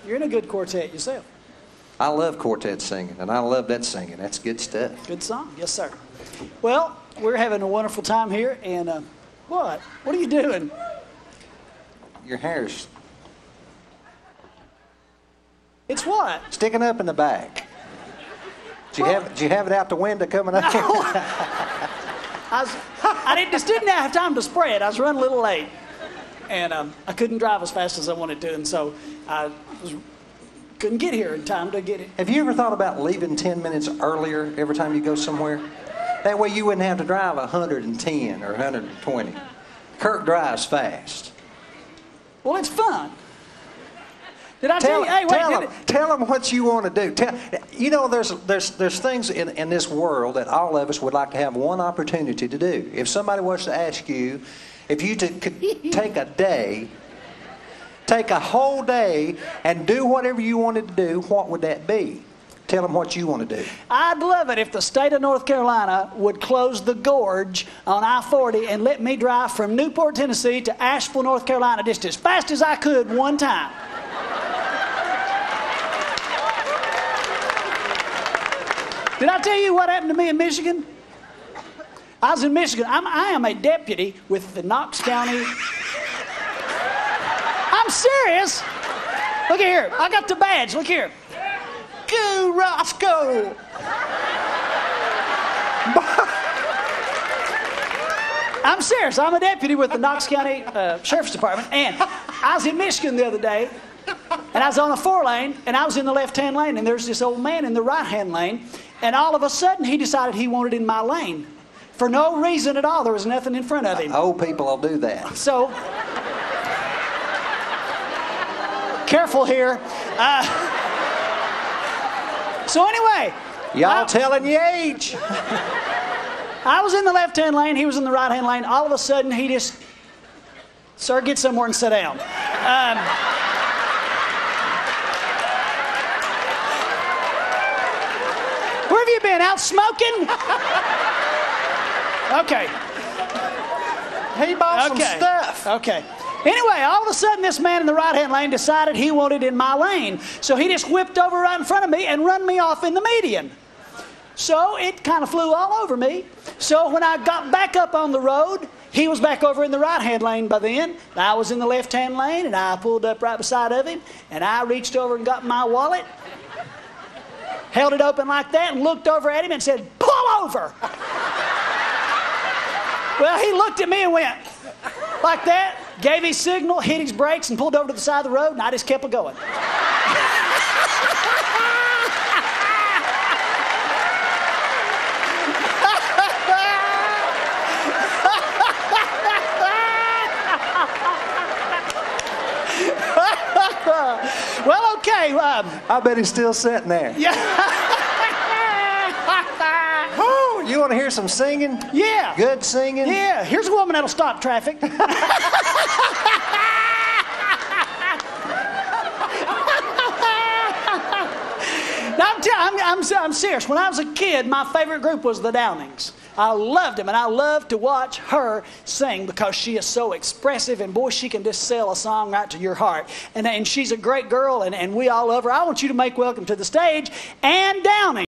You're in a good quartet yourself. I love quartet singing, and I love that singing. That's good stuff. Good song. Yes, sir. Well, we're having a wonderful time here, and what? What are you doing? Your hair's... It's what? Sticking up in the back. Did you have it out the window coming up? No. I just didn't have time to spray it. I was running a little late. And I couldn't drive as fast as I wanted to, and so I couldn't get here in time to get it. Have you ever thought about leaving 10 minutes earlier every time you go somewhere? That way you wouldn't have to drive 110 or 120. Kirk drives fast. Well, it's fun. Did I tell you? Hey, wait, tell them what you want to do. There's things in this world that all of us would like to have one opportunity to do. If somebody was to ask you, if you could take a day, take a whole day and do whatever you wanted to do, what would that be? Tell them what you want to do. I'd love it if the state of North Carolina would close the gorge on I-40 and let me drive from Newport, Tennessee to Asheville, North Carolina just as fast as I could one time. Did I tell you what happened to me in Michigan? I was in Michigan. I am a deputy with the Knox County. I'm serious. Look here. I got the badge. Look here. Go, Roscoe. I'm serious. I'm a deputy with the Knox County Sheriff's Department. And I was in Michigan the other day. And I was on a 4-lane. And I was in the left-hand lane. And there's this old man in the right-hand lane. And all of a sudden, he decided he wanted in my lane. For no reason at all. There was nothing in front of him. Old people will do that. So, careful here. So anyway. Y'all telling your age. I was in the left-hand lane. He was in the right-hand lane. All of a sudden, he just, sir, get somewhere and sit down. Where have you been? Out smoking? Okay. He bought some stuff. Okay. Anyway, all of a sudden, this man in the right-hand lane decided he wanted in my lane. So he just whipped over right in front of me and run me off in the median. So it kind of flew all over me. So when I got back up on the road, he was back over in the right-hand lane by then. I was in the left-hand lane, and I pulled up right beside of him, and I reached over and got my wallet, held it open like that, and looked over at him and said, "Pull over!" Well, he looked at me and went like that, gave his signal, hit his brakes, and pulled over to the side of the road, and I just kept it going. Well, okay. I bet he's still sitting there. Yeah. Oh, you want to hear some singing? Yeah. Good singing? Yeah. Here's a woman that'll stop traffic. I'm serious. When I was a kid, my favorite group was the Downings. I loved them, and I loved to watch her sing because she is so expressive, and boy, she can just sell a song right to your heart. And she's a great girl, and we all love her. I want you to make welcome to the stage Ann Downing.